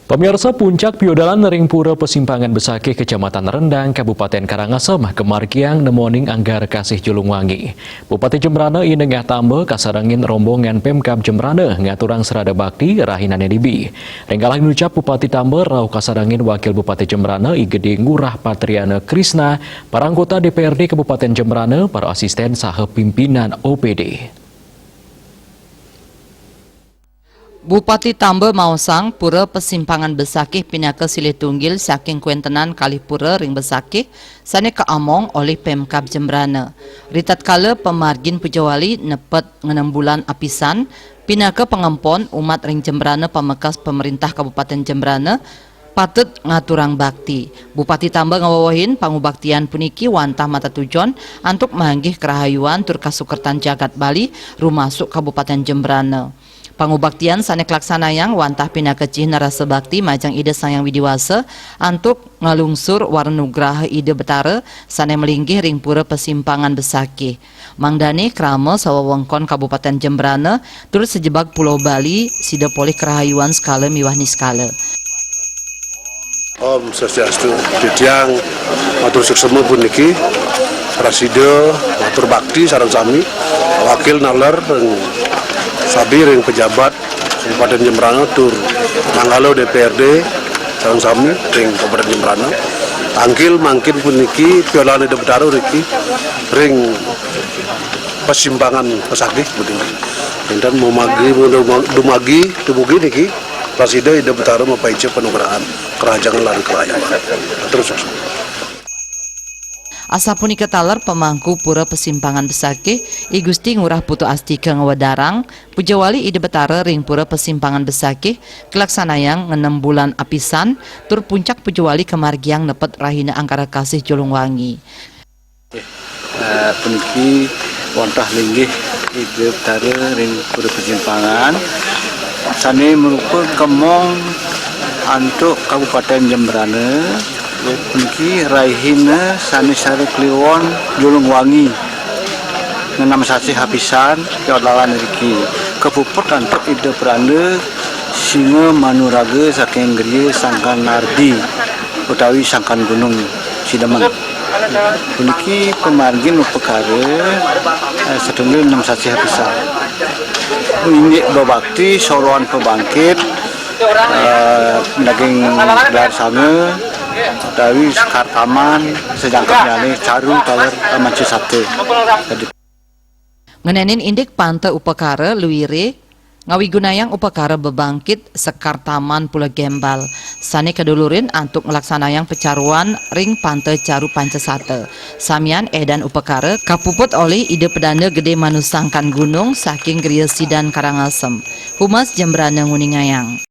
Pemirsa, puncak piodalan Ring Pura Pesimpangan Besakih, Kecamatan Rendang, Kabupaten Karangasem, kemargiang nemoning anggar kasih Julungwangi. Bupati Jembrana inengah tambe kasarangin rombongan Pemkab Jembrana ngaturang serada bakti rahinane dibi. Renggalah nucap Bupati Tambe rauh kasarangin Wakil Bupati Jembrana Igede Ngurah Patriana Krisna, para anggota DPRD Kabupaten Jembrana, para asisten saha pimpinan OPD. Bupati Tambe maosang Pura Pesimpangan Besakih pinaka silih tunggil saking kuentenan kali Pura Ring Besakih sane keamong oleh Pemkab Jembrana. Ritat kala pemargin Pujawali nepet 6 bulan apisan pinaka pengempon umat Ring Jembrana pamekas pemerintah Kabupaten Jembrana patut ngaturang bakti. Bupati Tambe ngawawahin pangubaktian puniki wantah mata tujon antuk manggih kerahayuan tur kasukertan jagat Bali rumasuk Kabupaten Jembrana. Pangubaktian sanek laksanayang wantah pinakecih narasa bakti majang ide sayang widiwasa antuk ngalungsur warnugraha ide betara sane melinggih Ring Pura Pesimpangan Besakih. Mangdani krama sawawengkon Kabupaten Jembrana turut sejebak Pulau Bali sida polih kerahayuan skala miwah niskala. Om Swastiastu, Didiang matur suksema puniki Prasidio matur bakti sareng sami wakil nalar sabi ring pejabat Kabupaten Jembrana tur manggalo DPRD sareng sami ring Kabupaten Jembrana tangkil mangkin puniki piolaan ide betara riki ring Pesimpangan Besakih puniki dan dumagi tubugi niki Prasidio ide betara mapaice penugrahan kerajaan lan kerajaan terus Asa punika taler pemangku Pura Pesimpangan Besakih I Gusti Ngurah Putu Astika Ngawadarang Pujawali ide betara Ring Pura Pesimpangan Besakih kelaksanayang 6 bulan apisan tur puncak Pujawali kemargiang nepet rahina angkara kasih Julungwangi. Puniki wantah linggih ide betara Ring Pura Pesimpangan sane merupakan kemong antuk Kabupaten Jembrana. Puniki raihina sane sare kliwon Julungwangi ngenam sasi hapisan piodalan riki kepuput antuk ide peranda singa manuraga saking griya sangkan nardi utawi sangkan gunung Sidemen. Puniki pemargin upekara setunggal 6 sasi hapisan ini babakti soroan pebangkit daging gelar sanga dari Kartaman sejangkap nyali caru taler mancu sate. Ngenenin indik pante upekara luwire ngawigunayang upekara bebangkit Sekartaman Pulau Gembal sane kedulurin antuk ngelaksanayang pecaruan ring pante caru pancesate samian edan upekara kapuput oleh ide pedanda gede manusangkan gunung saking griya sidan Karangasem Humas Jembrana Nguningayang.